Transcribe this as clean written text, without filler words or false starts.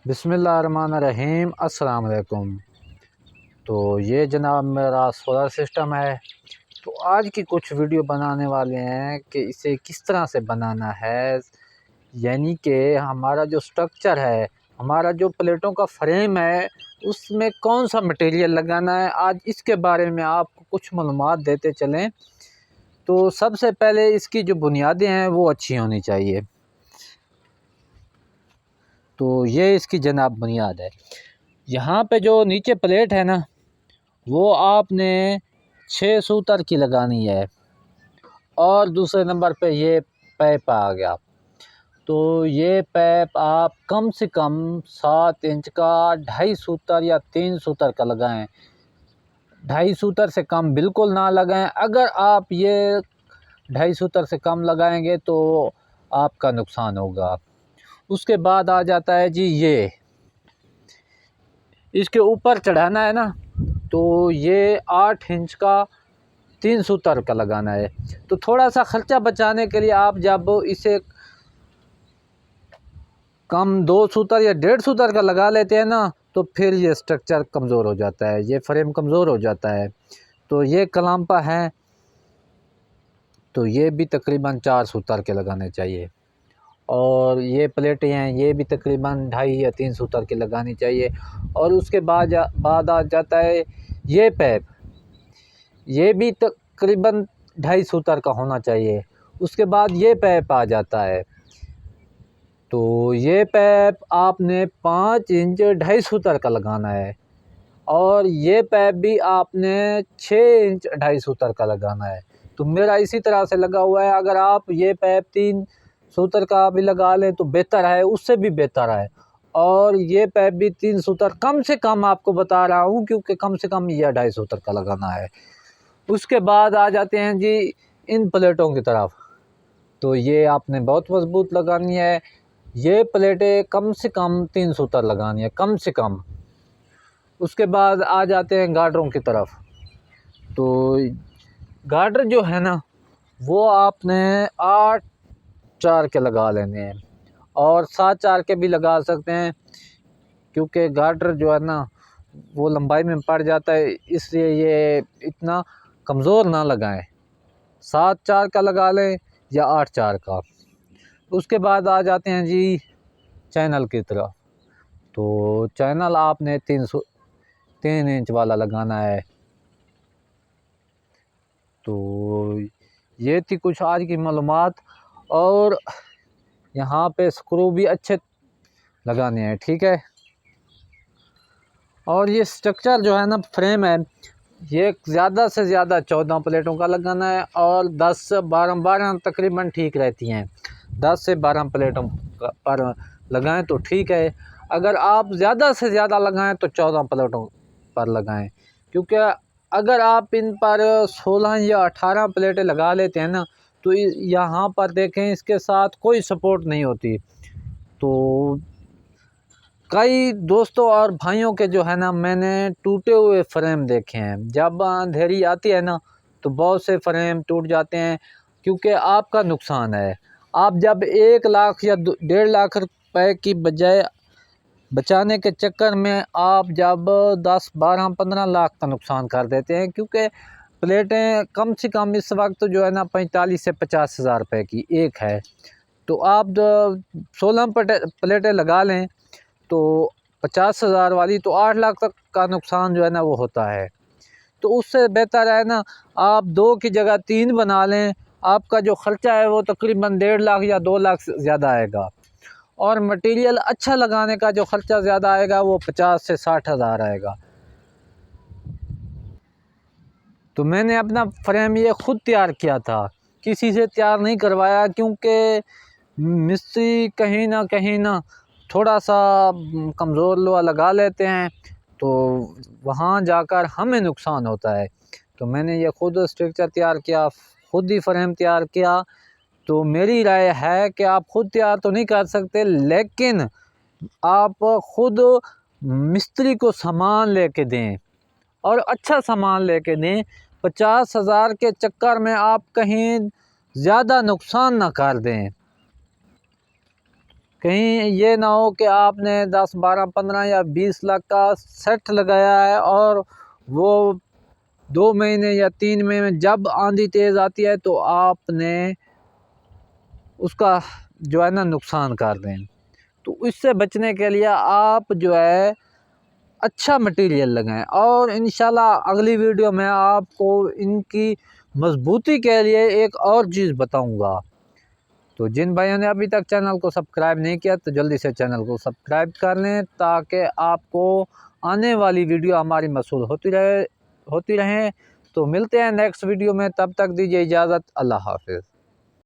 बिस्मिल्लाहिर्रहमानिर्रहीम अस्सलाम वालेकुम। तो ये जनाब मेरा सोलर सिस्टम है। तो आज की कुछ वीडियो बनाने वाले हैं कि इसे किस तरह से बनाना है, यानी कि हमारा जो स्ट्रक्चर है, हमारा जो प्लेटों का फ्रेम है, उसमें कौन सा मटेरियल लगाना है। आज इसके बारे में आपको कुछ मालूमात देते चलें। तो सबसे पहले इसकी जो बुनियादें हैं वो अच्छी होनी चाहिए। तो ये इसकी जनाब बुनियाद है। यहाँ पे जो नीचे प्लेट है ना, वो आपने 6 सूतर की लगानी है। और दूसरे नंबर पे ये पाइप आ गया। तो ये पाइप आप कम से कम 7 इंच का 2.5 सूतर या 3 सूतर का लगाएं। 2.5 सूतर से कम बिल्कुल ना लगाएं। अगर आप ये 2.5 सूतर से कम लगाएंगे तो आपका नुकसान होगा। उसके बाद आ जाता है जी, ये इसके ऊपर चढ़ाना है ना, तो ये 8 इंच का 3 सूतर का लगाना है। तो थोड़ा सा ख़र्चा बचाने के लिए आप जब इसे कम 2 सूतर या 1.5 सूतर का लगा लेते हैं ना, तो फिर ये स्ट्रक्चर कमज़ोर हो जाता है, ये फ्रेम कमज़ोर हो जाता है। तो ये कलाम्पा है, तो ये भी तकरीबन 4 सूतर के लगाने चाहिए। और ये प्लेटें हैं, ये भी तकरीबन 2.5 या 3 सूतर की लगानी चाहिए। और उसके बाद आ जाता है ये पाइप, ये भी तकरीबन 2.5 सूतर का होना चाहिए। उसके बाद ये पाइप आ जाता है। तो ये पाइप आपने 5 इंच 2.5 सूतर का लगाना है। और ये पाइप भी आपने 6 इंच 2.5 सूतर का लगाना है। तो मेरा इसी तरह से लगा हुआ है। अगर आप ये पाइप 3 सूतर का भी लगा लें तो बेहतर है, उससे भी बेहतर है। और ये पाइप भी 3 सूतर कम से कम आपको बता रहा हूँ, क्योंकि कम से कम ये 2.5 सूतर का लगाना है। उसके बाद आ जाते हैं जी इन प्लेटों की तरफ। तो ये आपने बहुत मजबूत लगानी है। ये प्लेटें कम से कम 3 सूतर लगानी है, कम से कम। उसके बाद आ जाते हैं गार्डरों की तरफ। तो गार्डर जो है ना, वो आपने 8 4 के लगा लेने हैं। और 7 4 के भी लगा सकते हैं, क्योंकि गार्डर जो है ना वो लंबाई में पड़ जाता है, इसलिए ये इतना कमज़ोर ना लगाएं। 7 4 का लगा लें या 8 4 का। उसके बाद आ जाते हैं जी चैनल की तरफ। तो चैनल आपने 3 इंच वाला लगाना है। तो ये थी कुछ आज की मालूमात। और यहाँ पे स्क्रू भी अच्छे लगाने हैं, ठीक है। और ये स्ट्रक्चर जो है ना, फ्रेम है, ये ज़्यादा से ज़्यादा 14 प्लेटों का लगाना है। और 10 से 12 तकरीबन ठीक रहती हैं। 10 से 12 प्लेटों पर लगाएं तो ठीक है। अगर आप ज़्यादा से ज़्यादा लगाएं तो 14 प्लेटों पर लगाएं, क्योंकि अगर आप इन पर 16 या 18 प्लेटें लगा लेते हैं ना, तो यहाँ पर देखें इसके साथ कोई सपोर्ट नहीं होती। तो कई दोस्तों और भाइयों के जो है ना, मैंने टूटे हुए फ्रेम देखे हैं। जब अंधेरी आती है ना, तो बहुत से फ्रेम टूट जाते हैं, क्योंकि आपका नुकसान है। आप जब 1 लाख या 1.5 लाख रुपए की बजाय बचाने के चक्कर में आप जब 10 12 15 लाख का नुकसान कर देते हैं, क्योंकि प्लेटें कम से कम इस वक्त जो है ना 45 से 50 हज़ार रुपये की एक है। तो आप 16 प्लेटें लगा लें तो 50 हज़ार वाली, तो 8 लाख तक का नुकसान जो है ना वो होता है। तो उससे बेहतर है ना, आप 2 की जगह 3 बना लें। आपका जो ख़र्चा है वो तकरीबन 1.5 लाख या 2 लाख से ज़्यादा आएगा। और मटेरियल अच्छा लगाने का जो ख़र्चा ज़्यादा आएगा वो 50 से 60 हज़ार आएगा। तो मैंने अपना फ्रेम ये ख़ुद तैयार किया था, किसी से तैयार नहीं करवाया, क्योंकि मिस्त्री कहीं ना थोड़ा सा कमज़ोर लोहा लगा लेते हैं, तो वहाँ जाकर हमें नुकसान होता है। तो मैंने ये ख़ुद स्ट्रक्चर तैयार किया, ख़ुद ही फ्रेम तैयार किया। तो मेरी राय है कि आप ख़ुद तैयार तो नहीं कर सकते, लेकिन आप ख़ुद मिस्त्री को सामान लेके दें, और अच्छा सामान लेके दें। 50 हज़ार के चक्कर में आप कहीं ज़्यादा नुकसान ना कर दें। कहीं ये ना हो कि आपने 10, 12, 15 या 20 लाख का सेट लगाया है और वो 2 महीने या 3 महीने में जब आंधी तेज़ आती है तो आपने उसका जो है ना नुकसान कर दें। तो इससे बचने के लिए आप जो है अच्छा मटेरियल लगाएं। और इंशाल्लाह अगली वीडियो में आपको इनकी मजबूती के लिए एक और चीज़ बताऊंगा। तो जिन भाइयों ने अभी तक चैनल को सब्सक्राइब नहीं किया तो जल्दी से चैनल को सब्सक्राइब कर लें, ताकि आपको आने वाली वीडियो हमारी मौसूल होती रहे। तो मिलते हैं नेक्स्ट वीडियो में, तब तक दीजिए इजाज़त। अल्लाह हाफ़िज़।